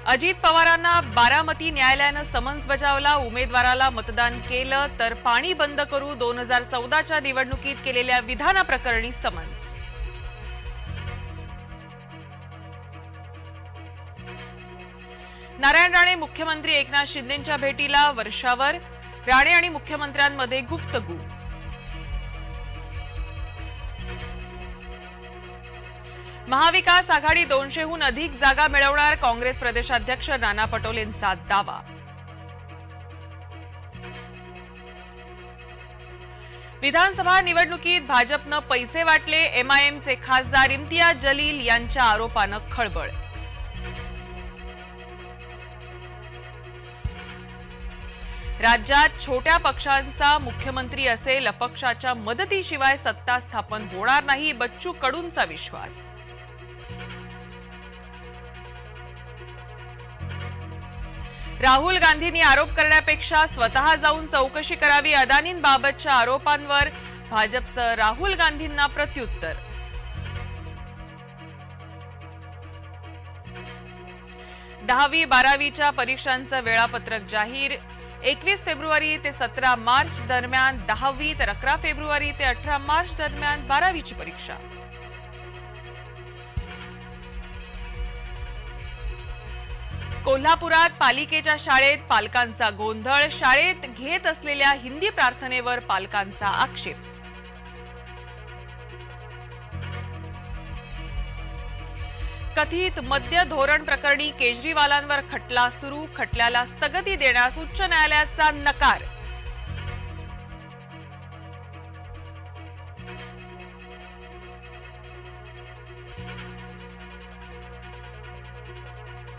अजित पवारांना बारामती न्यायालयानं समन्स बजावला। उमेदवाराला मतदान केलं तर पाणी बंद करू। 2014च्या निवडणुकीत केलेल्या विधानाप्रकरणी समन्स। नारायण राणे मुख्यमंत्री एकनाथ शिंदेंच्या भेटीला वर्षावर। राणे आणि मुख्यमंत्र्यांमध्ये गुफ्तगू। महाविकास आघाडी 200हून अधिक जागा मिळवणार। काँग्रेस प्रदेशाध्यक्ष नाना पटोलेंचा दावा। विधानसभा निवडणुकीत भाजपनं पैसे वाटले। एमआयएमचे खासदार इम्तियाज जलील यांच्या आरोपानं खळबळ। राज्यात छोट्या पक्षांचा मुख्यमंत्री असेल। अपक्षाच्या मदतीशिवाय सत्ता स्थापन होणार नाही। बच्चू कडूंचा विश्वास। राहुल गांधींनी आरोप करण्यापेक्षा स्वतः जाऊन चौकशी करावी। अदानींबाबतच्या आरोपांवर भाजपचं राहुल गांधींना प्रत्युत्तर। दहावी बारावीच्या परीक्षांचं वेळापत्रक जाहीर। 21 फेब्रुवारी ते 17 मार्च दरम्यान 10वी, तर 11 फेब्रुवारी ते 18 मार्च दरम्यान 12वीची परीक्षा। कोल्हापुरात पालिकेच्या शाळेत पालकांचा गोंधळ। शाळेत घेत असलेल्या हिंदी प्रार्थनेवर पालकांचा आक्षेप। कथित मद्य धोरण प्रकरणी केजरीवालांवर खटला सुरू। खटल्याला स्थगिती देण्यास उच्च न्यायालयाचा नकार।